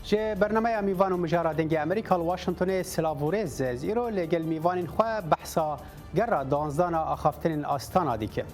جه برنامه میوان و مجارا دنگ امریکا واشنطن سلاوورز زیرو لگل میوان خو بحثا گر دانزدان آخافتن آستانا دیکه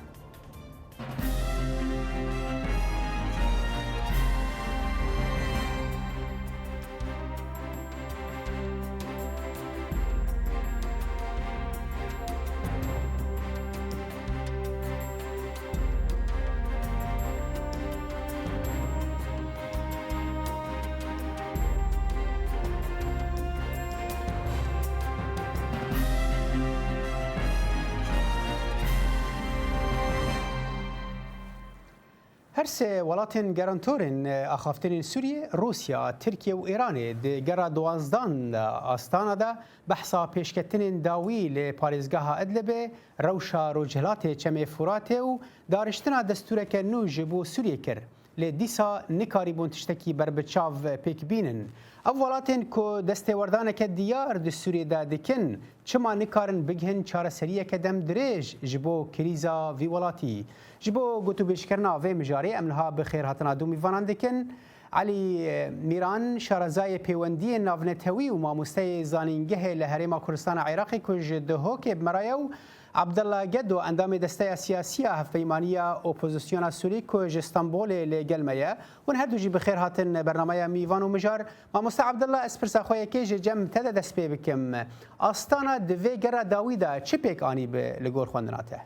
هر سه ولاتن گرانتورن آخافتن سوریه، روسیا، ترکیه و ایران در دوازدان آستانه دا بحثا پیشکتن داوی لپارێزگاها ادلب روشا روجهلات چم فرات و دارشتنا دستورک نو جبو سوریه کر لدیسا نکاری بون تشتکی بربچاو پیک بینن اولاتن کو دسته وردانه که دیار د سوریه دا دکن چما نکارن بگهن چاره سریه که دم دریج جبو کریزا وی ولاتی جبو گوتو بیشکرنا و مجاری امنها بخیر هاتنا دو میوانان دکن علی میران شارزای پیوندی ناونتوی و ماموسته زانینگه لهرما کردستان عراقی کج دهوک مرایو عبدالله گدو اندام دسته سیاسی هفپیمانی اپوزیسیون سوری کج استانبول لگلمه ون هر دوجی بخیر هاتن برنامه میوان و مجار ماموسته عبدالله اسپرسا خوی که جم تد دست پی بکم آستانا دوی گر داویدا چه پیک آنی به لگور خواندناته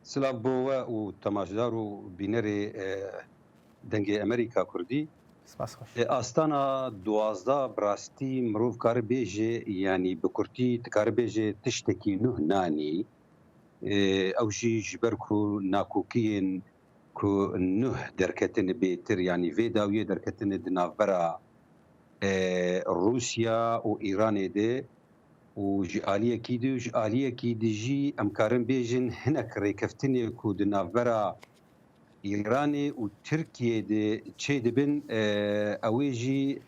سلام بوه و تماشدار و بینر دنگ امریکا کردی آستانا دوازده براستی مروف کار بیجه یعنی بکرتی کار بیجه تشتکی نه نانی اوشی جبر کو ناکوکین کو نه درکتن بیتر یعنی وی داویه درکتن دنافبرا روسیا و ایران ده و جاليه كي دجي امكارن بيجن هناك ريكفتني كود نافبرا ايراني وتركيا دي تشي دبن اويجي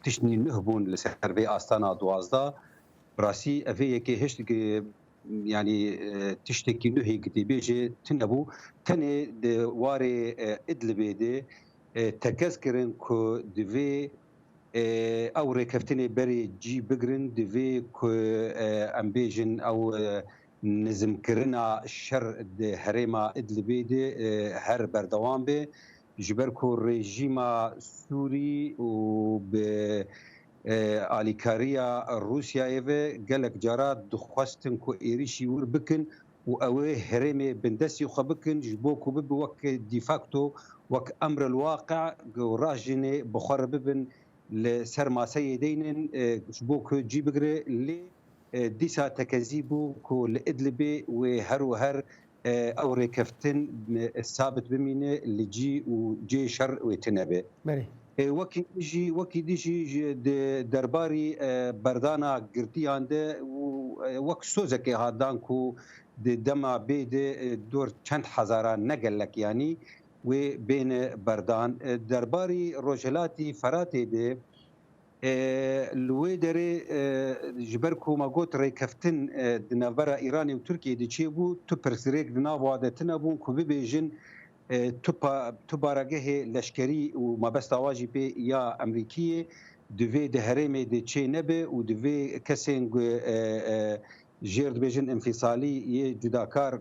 تشني نهبون لسربي استانا دوازدا براسي افي كي هشت يعني تشتكي نهي كتي بيجي تنبو تني واري ادلبي دي تكسكرن كو دفي او ركفتني بري جي بقرن دفي كو امبيجن او نزم كرنا الشر هريما ادلبي دي هر بردوان بي جبركو ريجيما سوري و ب اليكاريا روسيا ايفي قالك جارات دخواستن كو ايريشي ور بكن و اوي هريمي بندسي خبكن جبوكو بب وك ديفاكتو وك امر الواقع راجني بخور ببن لسرما سيدين شبوك جي بقري اللي ديسا تكذيبو كو لإدلبي وهر او ريكفتن الثابت بمينه اللي جي وجي شر ويتنبي وكي ديجي درباري بردانا قرتي عنده وك سوزكي هادان كو دما بيد دور چند هزارة نقل لك يعني وبين بردان درباري روجلاتي فراتي دي الويدري جبركو ما قلت ريكفتن دنافرا ايراني وتركيا دي تشيبو تبرسريك دنافو هذا تنابون كو بيجن تبارجه لشكري وما بس تواجي بي يا امريكيه دوفي دهريمي دي تشي نبي ودوفي كسين جيرد بيجن انفصالي جداكار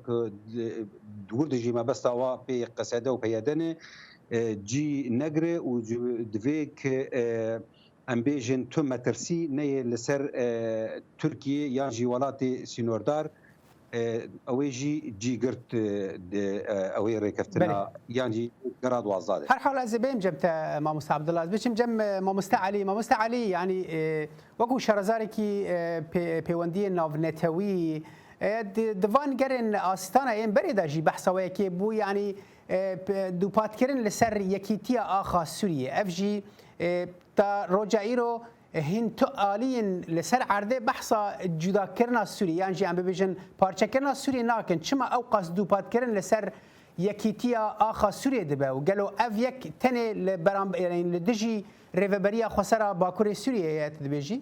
دوردجي ما بس توا بي قساده وبيدنه جي نجري ودفيك امبيجن تو مترسي ني لسر تركيا يا جي ولاتي سينوردار اويجي جي قرت اوي ريكفتنا يعني قراد وازاده هر حال از بهم جمت ما مستعبد الله بچم جم ما مستعلي يعني وكو شرزاري كي بيوندي نافنتوي دوان گرن آستانه این بريدا جي بحثوي كي بو يعني دو پاتکرن لسر یکیتی آخا سوریه افجی تا رجعیرو هن تو آلین لسر عرضه بحثا جدا کرنا سوریه یعنی جی ام ببیجن پارچه کرنا سوریه ناکن چما او قصد دو پاتکرن لسر یکیتی آخا سوریه دبه و گلو اف یک تنه لبرام یعنی لدجی ریوبریا خسرا باکور سوریه دبیجی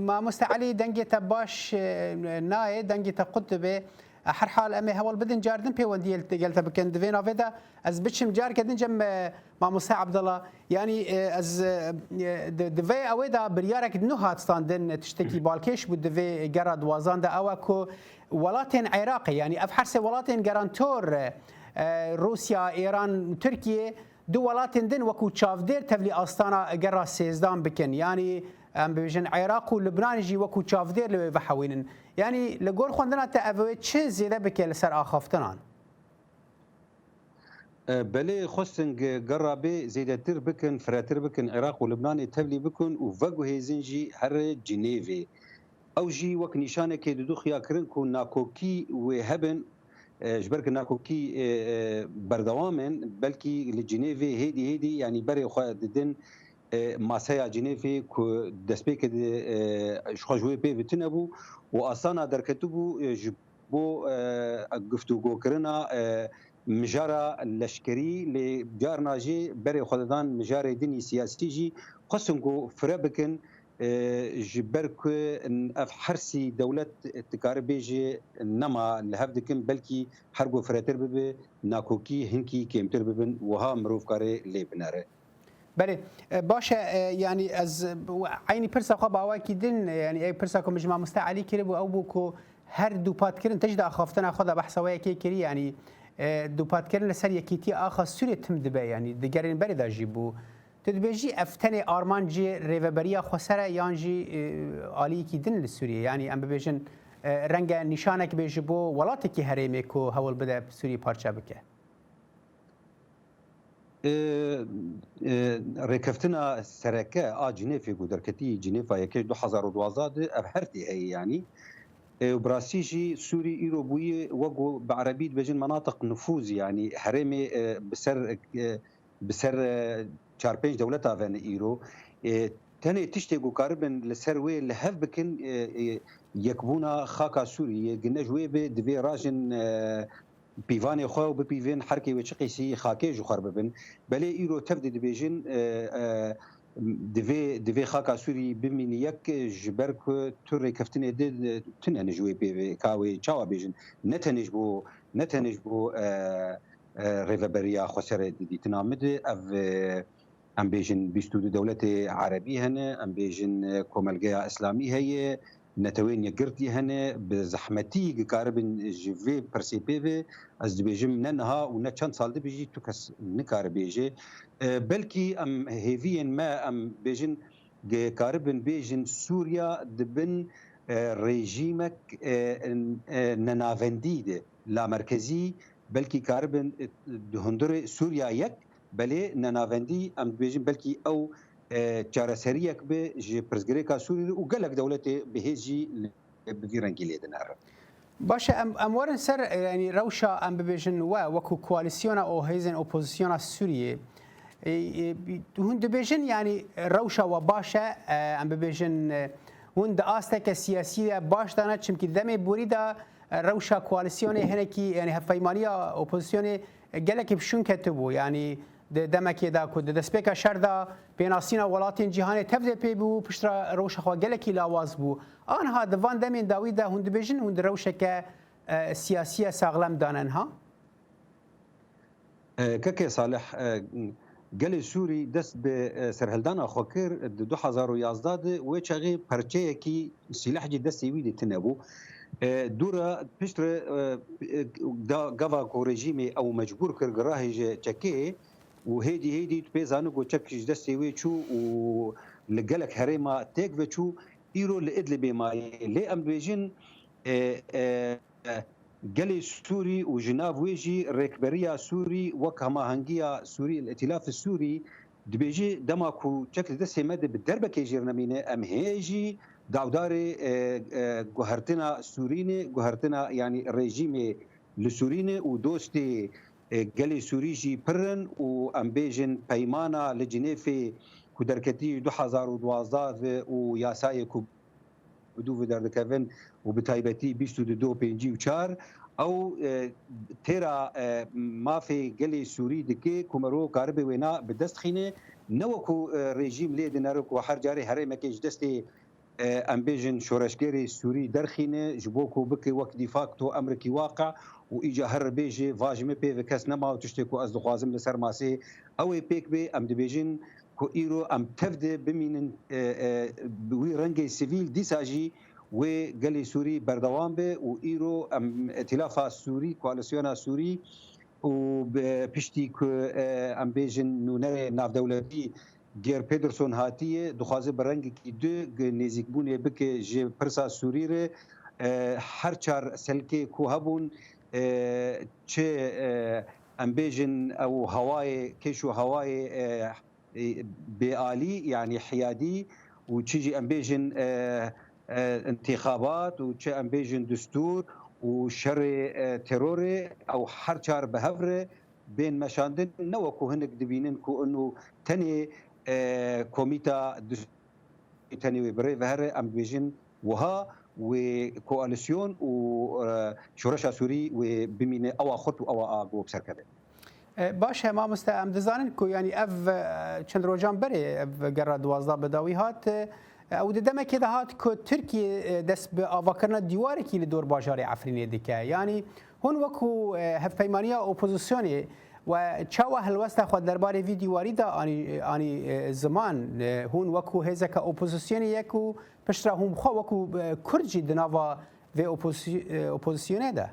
ما مستعلي دنجة باش ناي دنجة قطبة هر حال ام هول بدن جاردن بيوندي قالت بكن دفينا فيدا از بتشم جار كدن جم مع موسى عبد الله يعني از دفي اويدا بريارك نوهات ستاندن تشتكي بالكيش بدفي جراد وازان دا اوكو ولاتن عراقي يعني افحرس ولاتن جارانتور روسيا ايران تركيا دو ولاتن دن وكو تشافدير تفلي استانا جرا سيزدان بكن يعني ام بيجن عراق ولبنان يجي وكو تشافدير لو بحوينن يعني لقول خوندنا تأفوي تشي زيادة بكل سر آخافتنان بله خستن قرابه زيادتر بكن فراتر بكن عراق ولبنان تبلي بكن وفقو هيزنجي هر جنيفي او جي وك نشانه كي دو خيا كرن كو ناكوكي وهبن جبرك ناكوكي بردوامن بلكي لجنيفي هيدي يعني بري خو ددن ماسايا جنيفي كو دسبيك شخوجوي بي بتنبو واصانا دركتبو جبو گفتگو کرنا مجارا لشکری لجارنا جي بري خددان مجاري دني سياسي جي قسنكو فربكن جبرك اف حرسي دولة تكاربيجي نما لهفدكن بلكي حرقو فراتر ببي ناكوكي هنكي كيمتر ببن وها مروف كاري لي بناره بله باشه يعني از عيني برسا خبا واكيدن يعني اي برسا كو مجمع مستعلي كربو او بوكو هر دوبات كرن تجد اخافتنا خدا بحثوا كي كري يعني دوبات كرن لسر يكيتي اخا سوري تمدبه يعني دگرين بري دا جيبو تدبيجي افتني ارمانجي ريفبريا خسره يانجي علي كيدن لسوريا يعني ام بيجن رنگ نشانك بيجبو ولاتكي هريميكو هول بدا سوري بارچا بكه ركفتنا سركه جنيفي قدركتي جنيفا يكي 2012 ابحرتي هي يعني وبراسيجي سوري ايروبوي وقو بعربي بجن مناطق نفوذ يعني حريمي بسر 4-5 دولتا فان ايرو تاني تشتغو قاربن لسروي لهف بكن يكبونا خاكا سوري جنجوي بدفي راجن بيفاني خو وبيفين حركي وشقيسي خاكي جو خرببن بلي ايرو تفدي دبيجن دفي خاكا سوري بمينيك جبرك توري كفتني دي تنجوي بي كاوي تشاوا بيجن نتنجبو ريفبريا خسر دي تنامد اف ام بيجن بيستو دولة عربي هنا ام بيجن كومالجيا اسلامي هي نتوين يقرتي هنا بزحمتي قاربن جيفي برسيبيفي از بيجم ننها ونتشان سال دي بيجي توكس نكار بيجي بلكي ام هيفين ما ام بيجن قاربن بيجن سوريا دبن ريجيمك ننافنديد لا مركزي بلكي قاربن دهندر سوريا يك بلي ننافندي ام بيجن بلكي او چارەسەریەک بێ ژێ پرزگرێکا سووری و گەلک دەوڵەتێ بەهێزی بگی ڕەنگی لێ دەنارە باشە ئەم وەرن سەر ینی ڕەوشە ئەم ببێژن وە وەکو کووالیسیۆنە ئەو هێزن ئۆپۆزیسیۆنە سووریێ هون دەبێژن ینی ڕەوشەوە باشە ئەم ببێژن هون دە ئاستێکە سیاسیە باشدانە چمکی دەمێ بوریدا ڕەوشە کووالیسیۆنێ هەنێکی ینی هەفەیمانیە ئۆپۆزیسیۆنێ گەلێکی بشون کەتبوو ینی دمکی دا کود دسپیک شردا بیناسینا ولاتین جهان تفده پی بو پشترا روش خوا گلکی لاواز بو آنها دوان دمین داوی دا هند بیجن هند روش که سیاسی ساغلم دانن ها كاكي صالح قال سوري دست بسرهلدان خوكر 2011 ويشغي برچيكي سلاح جي دست يويد تنبو دورا بشتر غافا كو ريجيمي او مجبور كر راهي تشكي وهيدي تبيزانو جو تشك دست يوي تشو ولقلك هريما تيك وتشو ايرو لادلب ما لي ام بيجن قال سوري وجناف ويجي ركبريا سوري وكما هنجيا سوري الائتلاف السوري دبيجي دماكو شكل دسي مد بالدربه كيجيرنا مين ام هيجي داوداري جوهرتنا سوريني جوهرتنا يعني الريجيم لسوريني ودوستي قال سوريجي برن وام بيجن بيمانا لجنيفي كدركتي 2012 وياساي بدو در دكافن وبتايبتي بيستو دو بينجي وشار او تيرا ما في قلي سوري دكي كومرو كاربي وينا بدست خينه نوكو ريجيم لي ديناركو حر جاري هري مكيج دستي ام بيجن شورشگری سوری درخینه جبوکو بکی وقت دیفاکتو امریکی واقع و ایجا هر بیجی واجمه پی و کس نما و تشتکو از دخوازم لسر ماسه اوی پیک بی ام دبیجن کو ایرو ام تفده بمینن وی رنگی سیویل دیساجی و گلی سوری بردوام به و ایرو ام ائتلاف سوری کوالسیون سوری و پشتی که ام بیجن نونه ناف دولتی گیر پیدرسون هاتیه دخوازه برنگ کی دو نزیک بونه بکه جه پرسا سوری ره هر چار سلکه کو هبون چه ام بیجن او هوای کشو هوای بآلی يعني حيادي وتشيجي ام بيجن انتخابات وتشي ام بيجن دستور وشر تيروري او حرشار بهفره بين مشاندن نوكو هنك دبينن كو انه تاني كوميتا تاني بري فهر ام بيجن وها وكواليسيون وشورشا سوري وبمين او خط او اغو بسركبه باشه ما مستعم دزانن کو یعنی اف چند روزان بره اف گره 12 بداوی هات او دمه که هات کو ترکیه دست به آواکرنا دیواری کی دور باجار عفرینی دکه یعنی هون وکو هفپیمانی اپوزیسیونی و چاوه هلوسته خود درباره وی دیواری دا آنی زمان هون وکو هزک اپوزیسیونی یکو پشتره هم خو وکو کرجی دناوا و اپوزیسیونه ده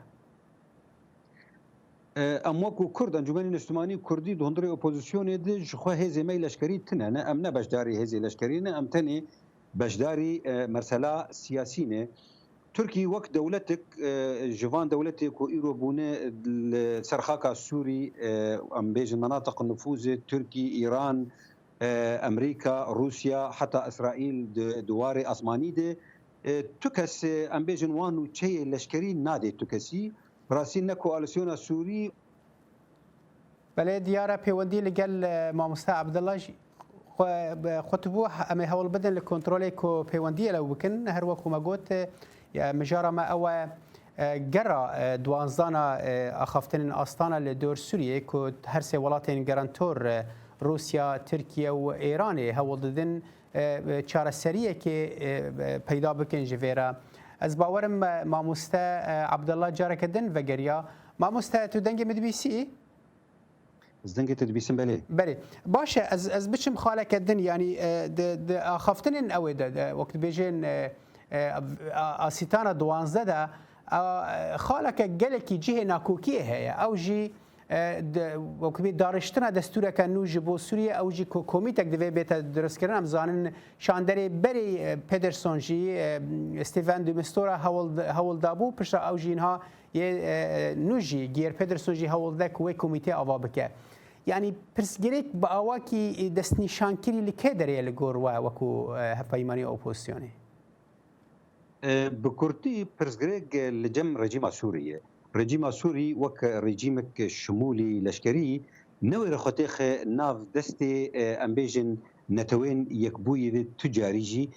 ام وکو کرد انجمن اجتماعی کردی دهندری اپوزیسیون ده جخوا هزی می لشکری تنه نه ام نه بشداری هزی لشکری نه ام تنی بشداری مرسلا سیاسی نه ترکی وقت دولتك جوان دولتك وإيرو بونه سرخاكا السوري أم بيج المناطق النفوذ تركي إيران أمريكا روسيا حتى إسرائيل دواري أسماني دي تكس أم بيج وانو تشي لشكري نادي تكسي براسين كواليسيون السوري بله دیاره پیوندی لگل مامستا عبدالله خطبوه اما هول بدن لکنترول کو پیوندی لو بکن هر وقت ما قلت مجارة ما أو جرى دوانزانا أخفتن أستانا لدور سوريا كود هرسي ولاتين جرانتور روسيا تركيا وإيران هو ضدن چار سرية كي پیدا بكن جفيرا از باورم ما مستا عبدالله جارك دن وگريا ما مستا تو دنگ مدبيسي زدنگی تدبیسم بله باشه از بچم خالك دن يعني أخفتن أو وقت بيجين آسیتانا دوانزده ده خالك جلکی جه ناکوکیه هی او جی وکمی دارشتنا دستور کنو جبو سوریه او جی کمیتک دوی بیت درست کردن زانن شاندری بری پدرسون جی استیفن دومستورا هول دابو پشت او جی اینها یه نوجی گیر پدرسون جی هول دک و کمیته آوا بکه يعني پرسگریک با آواکی دست نشانکری لکه داره لگور و وکو هفایمانی اپوزیسیونی بكرتي برزغريك لجم رجيم سوريا رجيم سوري وك رجيمك شمولي لشكري نوي رخوتيخ ناف دستي امبيجن نتوين يكبوي تجاريجي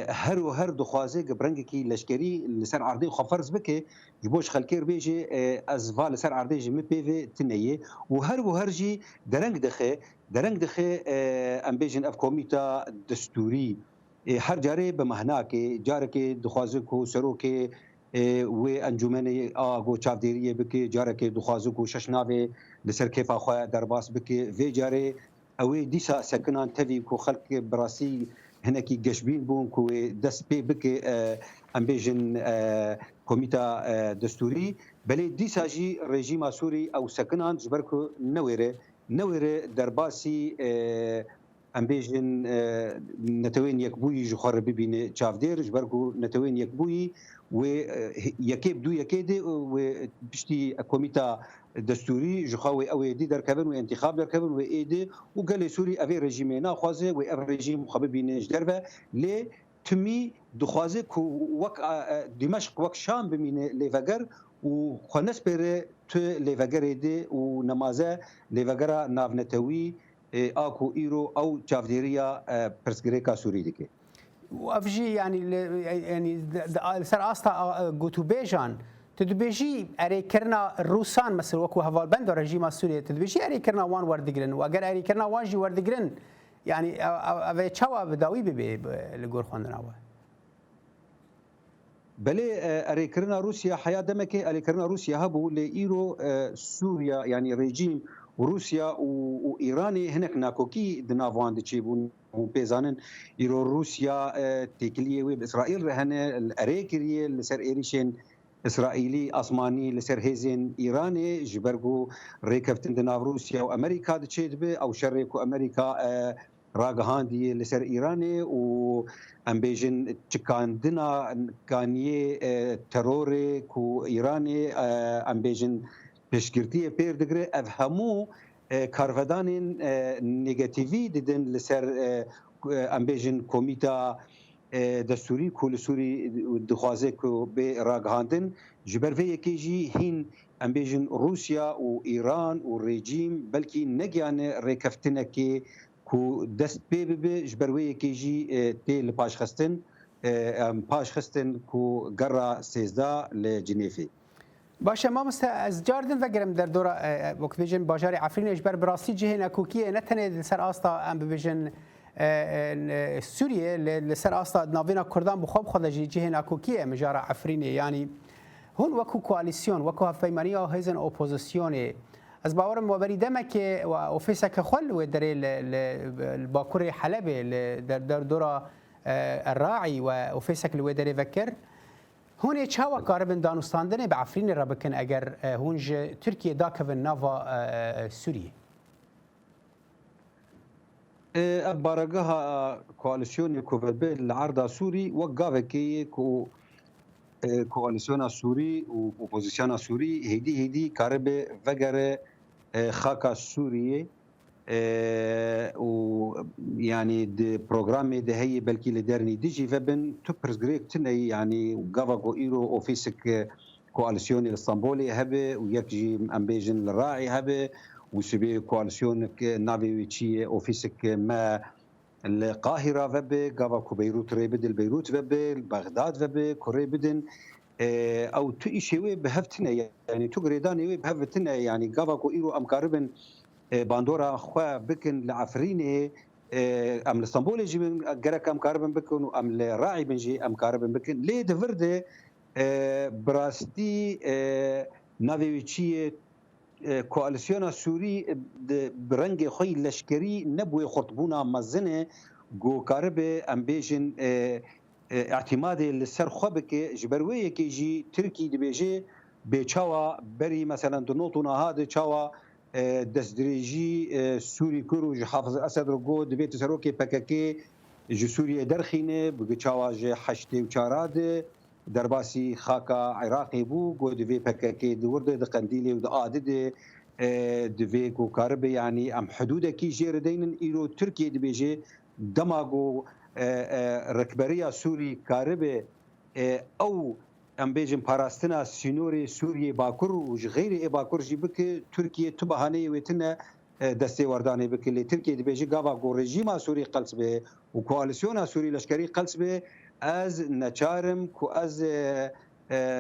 هر دخوازي برنگكي لشكري لسر عرضي خفرز بك يبوش خلكير بيجي ازفا لسر عرضي جي مبيفي تنيه وهر جي درنگ دخه امبيجن اف كوميتا دستوري هر جاره به مهناک جاره که دخوازه کو سرو که و انجمن آگو چاودیریه بکی جاره که دخوازه کو ششناوه لسر کیفا خواه درباس بکی وی جاره اوی دیسا سکنان تاوی کو خلق براسی هنکی گشبین بون کو دست پی بکی ام بیجن کمیتا دستوری بلی دیسا جی رژیم سوری او سکنان جبر کو نویره درباسی ام بیجن نتوین یکبوی جخار ببینه چافدیر جبرگو نتوین یکبوی و یکی بدو یکی ده و بشتی کمیتا دستوری جخاوی اوی دی در کبن و انتخاب در کبن و ایده و گل سوری اوی رژیم ناخوازه و او رژیم خو ببینه جدربه لی تمی دخوازه کو وک دمشق وک شام ببینه لیوگر و خنس بره تو لیوگر ده و نمازه لیوگر ناونتوی آکو ایرو او چافدیریا پرسگریکا سوری دکه و افجی یعنی سر آستا گوتو بیجان تدبیجی اری کرنا روسان مثل وکو هوال بند رژیم سوریه تدبیجی اری کرنا وان وردگرن و اگر اری کرنا وان جی وردگرن یعنی اوه چاوا بداوی ببی لگور خواندن اوه بلي اريكرنا روسيا حياه دمك اريكرنا روسيا هبو لايرو سوريا يعني ريجيم وروسيا وايراني هناك ناكوكي دنافوان تشيبون بيزانن ايرو روسيا تكليه باسرائيل هنا الاريكريه لسر ايريشين اسرائيلي اسماني لسر هيزن ايراني جبرجو ريكفتن دناف روسيا وامريكا تشيد او شريكو امريكا راغهاندي لسر ايراني و ام بيجن تشكاندنا كانيه تروري كو ايراني ام بيجن بشكرتيه بير دغري افهمو كارفدان نيجاتيفي ددن لسر ام بيجن كوميتا دستوری کل سوری دخوازه کو به راگهاندن جبر وی کیجی هین ام بیژن روسیا و ایران و رژیم بلکی نگیان ریکفتنه کی کو دست به جبر وی کیجی تل پاش خستن پاش خستن کو گرا 13 لجنیفی باشه ما از جاردن وگرم در دور وقت بیژن باجار عفرین اجبر براستی جهه نکوکیه نتنه سر آستا ام بیژن سوریه لسر آستا ناوینا کردان بخواب خود جهه نکوکیه مجار عفرینه یعنی هون وکو کوالیسیون وکو هفیمانی ها هیزن اپوزیسیونه از باورم وبری دمک و اوفیسک خل و در الباكور حلب در دور الراعي و اوفیسک لو در فکر هون چاوا قاربن دانستاندن به عفرین را بکن اگر هونج ترکیه داکون ناوا سوریه بارگاه کواليسيون كوفبل العرض سوري وقافكي كو كواليسيون سوري واوبوزيسيون سوري هدي كارب فجر خاكا سوريه و يعني دي بروجرام ده هي بلكي لدرني ديجي فبن توبرز جريك تني يعني وقافكو ايرو اوفيسك كواليسيون الاسطنبولي هبه ويكجي امبيجن الراعي هبه وسبي كواليسيون نافيويتشي اوفيسك ما القاهرة فبي قافاكو بيروت ريبدل بيروت فبي بغداد فبي كوري بدن او تو شيء بهفتنا يعني تو غريداني بهفتنا يعني قافاكو ايرو ام قاربن باندورا خوا بكن لعفرينه ام الاسطنبول يجي من قرك ام قاربن بكن ام الراعي بنجي ام قاربن بكن ليه دفرده براستي نافيويتشي کوالسیون سوری برنگ خوی لشکری نبوی خطبونا مزنه گو کارب امبیجن اعتماد لسر خوبك جبرويه كي جي تركي دبيجي بچاوا بري مثلا دنوتنا هذا چاوا دسدريجي سوري كرو حافظ اسد رجو دبيت سروكي بككي جو سوريا درخينه بچاوا جي حشتي وچاراد درباسي خاكا عراقي بو جو دفي بككي دورد دقنديلي ودادد دفي كو كارب يعني ام حدوده كي جيردين ايرو تركيا دبيجي دماغو ركبريا سوري كارب او ام بيجن باراستنا سينوري سوري باكور وغير باكور جي بك تركيا تبهاني وتنا دستي ورداني بك اللي تركيا دبيجي غابا جو ريجيما سوري قلصبه وكواليسيونا سوري لشكري قلصبه از نچارم كو از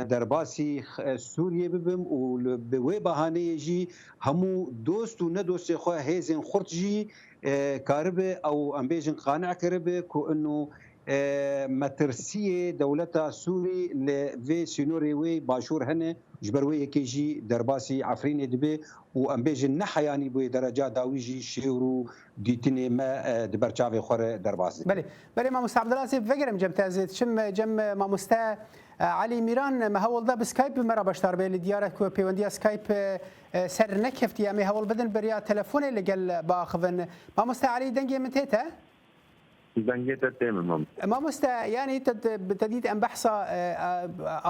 درباسي سوريا ببم وبوي بهاني جي همو دوست و ندوست خو هيزن خرطجي كاربه او ام بيجن قانع كربه كو انه مترسيه دولتها سوري لفي سينوري وي باشور هنا جبروي كيجي درباسي عفرين دبي وام بيجن نحا يعني بو درجه داويجي شيرو ديتني ما دبرچاوي خور درباسي بله ما مستعد العزيز فكرم جمتازت شم جم ما مستا علي ميران ما هول ده بسكايب مرا بشتار به لدياره كو بيونديا سكايب سر نكفتي ما هول بدن بريا تليفون اللي قال باخذن ما مستا علي دنجي من تيتا دنجيتا تمام ما مستا يعني تديد ام بحثا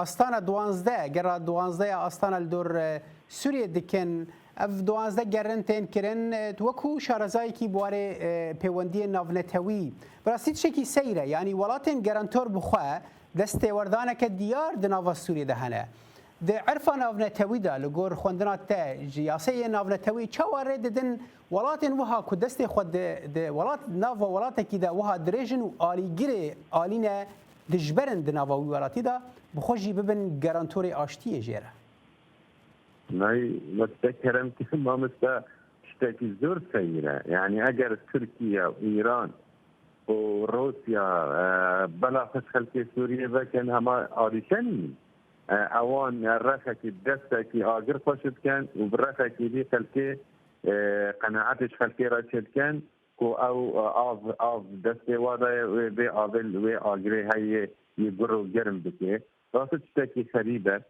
استانا دوانزدا جرا دوانزدا استانا الدور سوريا دكن اف دوانزدا جرنتين كرن توكو شارزاي كي بواري بيوندي نافنتوي براسيت شكي سيره يعني ولاتن جرانتور بخوا دستي وردانك ديار دناف سوريا دهنا د عرفان نافنتوي دا لغور خوندنا تا جياسي نافنتوي چوار ددن ولاتن وها كو دستي خود د ولات ناف ولات كده وها دريجن والي غري الينا دجبرن دناوي ولاتي دا بخوجي ببن جرانتوري اشتي جيره ناي متذكرم كما مستا اشتكي زور سيرة يعني اگر تركيا وايران وروسيا بلا فشل في سوريا بكن هما آديشنين اوان رخك الدستك آجر فشد كان وبرخك دي خلكي قناعتش خلكي رشد كان كو او دستي وادا وبي آبل وآجري هاي يقروا جرم بكي راسة تشتكي خريبة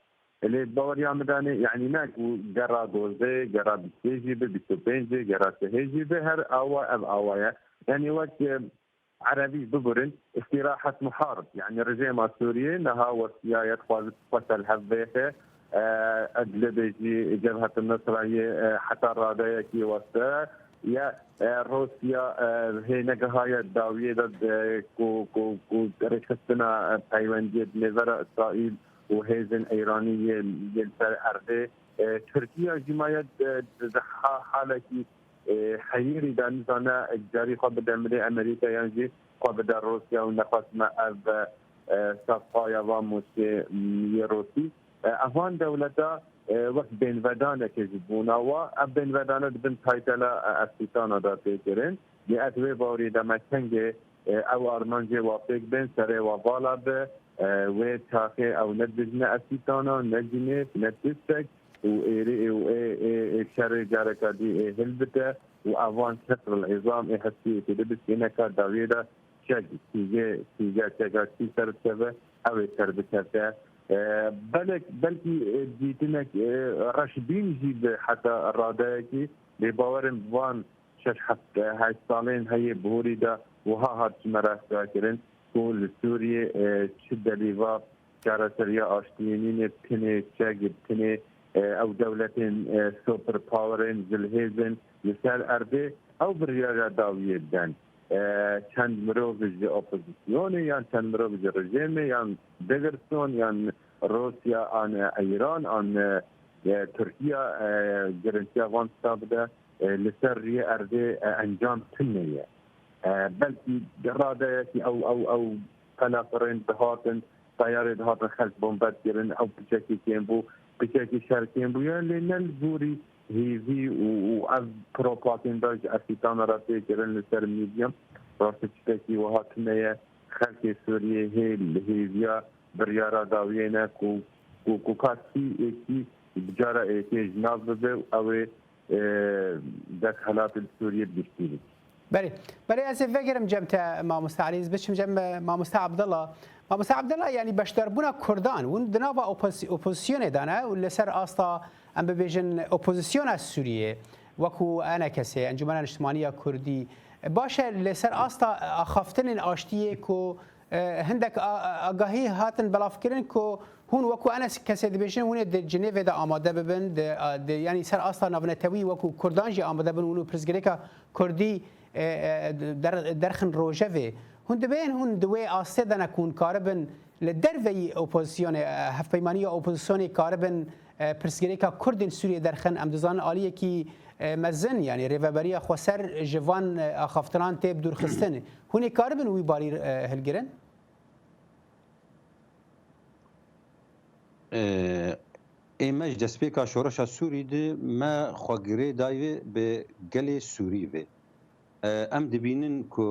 اللي باوريا مداني يعني ناكو جرا دوزي جرا بيجي بيستوبينجي جرا تهيجي بهر اوا اب اوايا يعني وقت عربي ببرن استراحة محارب يعني الرجيم السوري لها وصياية فصل حبيته أدلبجي جبهة النصرية حتى الرادية كي وسط يا روسيا هي نجاهية الداوية ضد كو ركستنا تايوان نظر إسرائيل وهيزن إيرانية يلسر أرضي تركيا جماية حالة حيري دان زانا جاري قبل دمري أمريكا ينجي قبل روسيا ونقص ما أب صفايا وموسي روسي أفان دولتا وقت بين ودانا كجبونا وأب بين ودانا بن تايتلا أستيطانا دا تيكرين لأتوي بوري دما كنجي أو أرمانجي وفيك بين سري وفالا ب وتاخي أو ندجنا أستيطانا نجني نتستك وشر جارك دي هلبته وأفان كسر العظام يحسي تدبس هناك داويدا شج تيجا تيجا ترتبه أو تربته بلكي ديتنك راشدين جيب حتى الراداكي بباورن فان شش حتى هاي سالين هي بوريدا وها هاد مرة ساكرين كل سوريا شدة ليفا كارثريا أشتينين بتني شاجب بتني او دولتين سوبر باورين زلهيزن لسال اربي او برياجة داوية دان كان مروفج اوبوزيسيوني يعني كان مروفج الرجيمي يعني دغرسون يعني روسيا عن ايران عن تركيا جرنتيا وان ستابدا لسر ري اربي انجام تنية بلكي جرادة او قناطرين بهاتن طيارة بهاتن خلف بومبات جرن او بشكل كيمبو بشكل شركين بويا لأن الجوري هيفي وأب بروباغندا أسيطان راتي جرن لسر ميديم راسة شتكي وهاتنية خلق سوريا هي الهيفيا بريارة داوينا كو كاسي ايكي بجارة ايكي جناب ببه او دك حالات السورية بيشتيري بله از فکرم جمت ما مستعلیز بشم جم ما مستعبد الله يعني باش دربونا كردان ون دنابا اوبوزيسيون دانا ولسر استا ام ببيجن اوبوزيسيون السوريه وكو انا كسي انجمن الاجتماعيه كردي باشه لسر استا اخفتن اشتيه كو هندك اگاهی هاتن بلافکرین کو هون وکو انا کسی دبیجن هون د جنیو د آماده ببن د یعنی سر اصلا نونتوی وکو کردانجی آماده ببن ونو پرزگریکا کردی درخن روجوی هون دبین هون دوی آسته دنا کون کاربن لدروی اپوزیسیون هفپیمانی اپوزیسیون کاربن پرزگریکا کردین سوریه درخن امدزان عالیه کی مزن يعني ريفابريا خسر جوان خفتران تيب دور خستن هوني كاربن وي باري هلجرن ایمج دسپیکا شورش سوری ده ما خواگری دایوه به گل سوری و ام دبینن که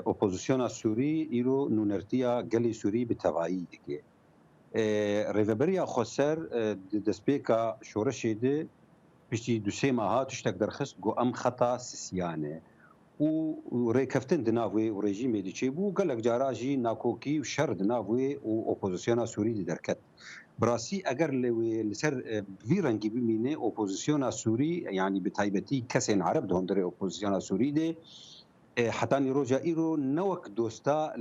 اپوزیسیون سوری ایرو نونرتیا گل سوری به توایی دیگه ریوبریا خسر دسپیکا شورش ده پشتی دو سه ماها تشتک درخست گو ام خطا سیانه و ریکفتن دناوی و رژیم دیچه بو گلک جاراجی ناکوکی و شر دناوی و اپوزیسیون سوری دی درکت براسی اگر لسر ویرنگی بمینه اپوزیسیون سوری یعنی بتایبتی کسین عرب دهون در اپوزیسیون سوری دی حتی نیروجا ایرو نوک دوستا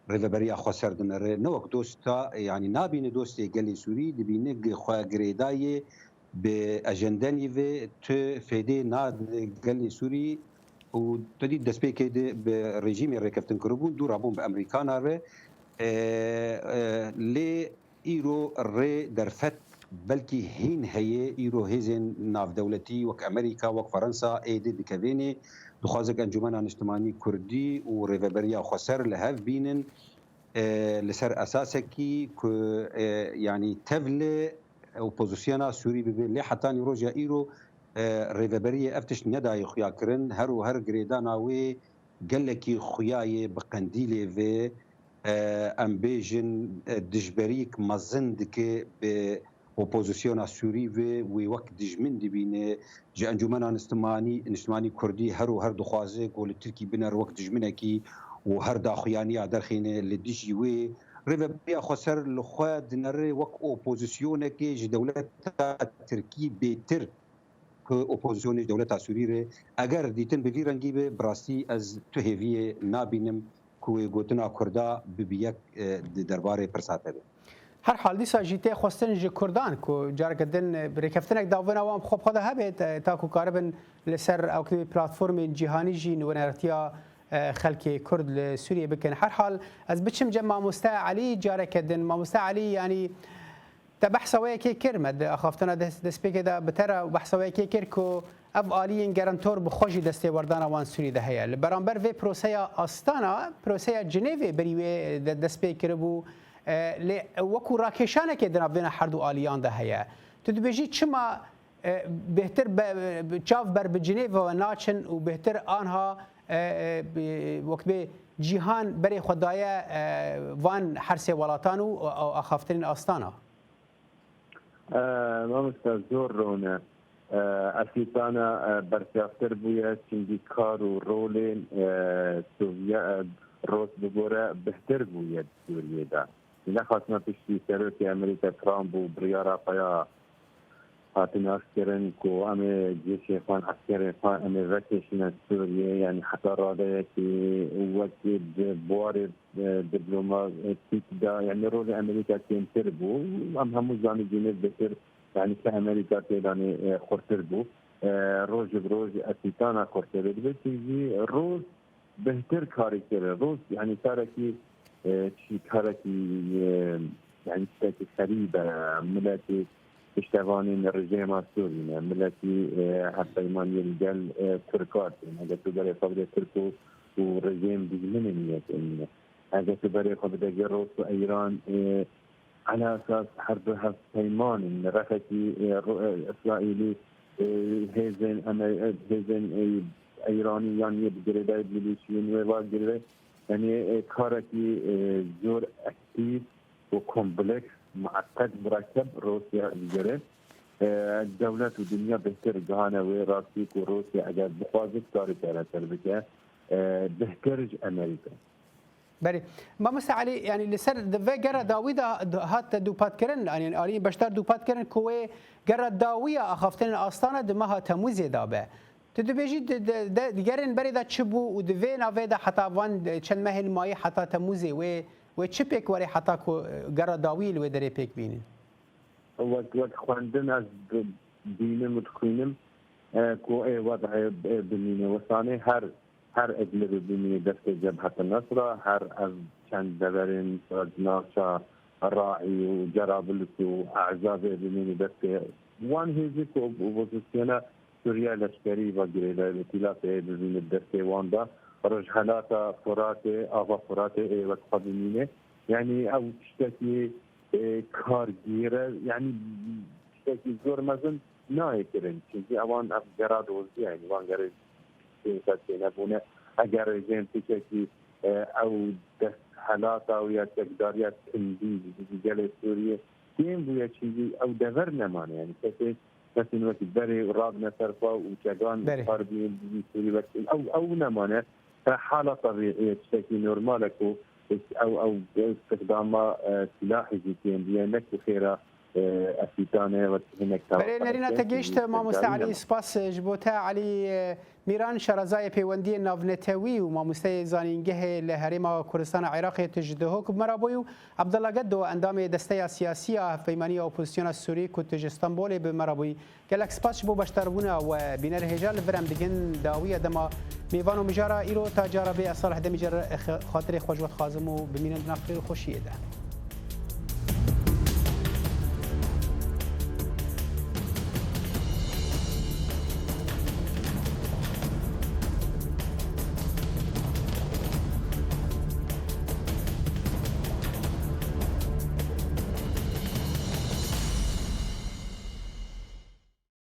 ریوبریا خسر دنره نوک دوستا یعنی نابین دوستی گلی سوری دبینه خواه گریدای به اجندانی و تو فیده ناد گلی سوری و تدید دست پیکه به رژیم ریکفتن کربون دو رابون به امریکانا ره لی ایرو ری درفت بلکی هین هیه ایرو هیزن ناف دولتی وک امریکا وک فرنسا ایده دکوینه دخوازک انجمن اجتماعی کردی و ریوبریا خسر لهف بینن لسر اساسکی که یعنی تفل اپوزیسیون سوری ببین لی حتی نیروجا ایرو ریوبری افتش ندای خیا کرن هر و هر گریدان آوی قالك خوياي بقنديلي في ام بيجن دجبريك مزندك ب اوبوزيسيون سوري في وقت دجمن دي بين جا انجمنا نستماني كردي هر دخوازه قول التركي بنر وقت دجمنكي وهر داخياني درخين اللي ديجي وي ريفا بيا خسر لخوا دنر وقت اوبوزيسيون كي دولة تركي بيتر اوپوزیسیون دولت سوریه اگر دیتن به ویرنگی به براستی از تو هیوی نابینم کوی گوتنا کردا ببیک درباره پرساته به هر حال دیسا جیته خواستن جی کردان کو جارکدن بریکفتنک داون اوام خوب خدا هبت تا کو کاربن لسر او کی پلتفرم جهانی جی نورتیا خلک کرد لسوریه بکن هر حال از بچم جمع مستا علی جارکدن ما مستا علی یعنی تبحثوا كي كرمد اخافتنا دس بيك دا بترى وبحثوا كي كيركو اف الين جارانتور بخوجي دستي وردانا وان سوري ده هي برامبر في بروسيا استانا بروسيا جنيف بريوي دس بيك كربو وكو راكشانه كدنا بين حردو اليان ده هي تدبجي چما بهتر بچاف بر بجنيف وناچن وبهتر انها وقت به جهان بري خدايا وان حرسي ولاتانو او اخافتن استانا ما مستزور رونا اسیتانا برچافتر بویا چنگی کار و رول سوریه روس بگوره بهتر بویا سوریه دا نخواستنا پشتی سروکی امریکا ترامپ و بریارا پایا هاتن عسكرن كو امي جيش خان عسكري خان امي فاكيشن سوريا يعني حتى راضي كي وقت بوارد دبلوماسيك دا يعني رول امريكا كين تربو ام هم زاني جنب بكر يعني كامريكا يعني خرتربو روج بروج اسيتانا خرتربو بتيجي روز بهتر كاري كده روز يعني كاركي شي كاركي يعني تاكي خريبه ملاتي اشتغالين الرجيم السوري ملتي حتى يمان يلقى تركات هذا تبري قبل تركو ورجيم بجمنية هذا تبري قبل روس وايران على اساس حرب هيمان ان رفتي اسرائيلي هيزن ايراني يعني بجريدة ميليشيين وواجريدة يعني كاركي زور اكتيف وكومبلكس معقد مركب روسيا الجريد الدولة والدنيا بهتر جهانا وراسيك وروسيا اگر بخوازك تاريخ على تربكة بهترج امريكا بله ما مستعلي يعني لسر دفع جرى داويدا هات دوبات كرن يعني آلين بشتر دوبات كرن كوي جرى داوية أخافتن الأستانة دمها تموزي دابه تدبيجي دجرن بريدا تشبو ودفين أفيدا حتى وان چند مهل ماي حتى تموزي و چه پیک وری حتی کو گرا داویل و دری پیک بینن وقت خواندن از بینم متخینم کو ای وضع بینه وثاني هر اجنبي بینه دست جبهة النصرة هر از چند دورین ناشا راعي وجرابلس واعزاب بینه دست وان هیزی کو اوپوزیسیون سوریا لشکری و گریلا ائتلاف بینه دست وان دا رجحلات فرات آوا فرات وقت قديمينه يعني او تشتكي كارجيره يعني تشتكي زور مزن نايكرن شيء اوان افجراد وزي يعني وان غير تشتكي نبونه اگر جن تشتكي او دست حالات او يا تقداريات تنظيم ديال سوريا كاين بويا شيء او دغر نمان يعني مثلا وقت بري رابنا طرفا وشغان حربي سوريا او نمانه حالة طبيعية تشتكي نورمالك أو استخدام سلاح جيتين بيانك وخيرا أسيتانة وتهنك بله نرينا تجيشت ما مستعلي سباس جبوتا علي ميران شرزاي بيوندي نافنتوي وما مستي زانينجه لهريما كردستان عراقي تجده كبمرابوي عبد الله قدو اندام دستي سياسيه فيمانيه اوبوزيسيون السوري كنت اسطنبول بمرابوي قالك سباس بو باشتربونا وبينر هجال فرام دجن داويه دما ميفانو مجارا ايرو تجاربي اصالح دمجر خاطري خوجوت خازمو بمين نافري خوشيه ده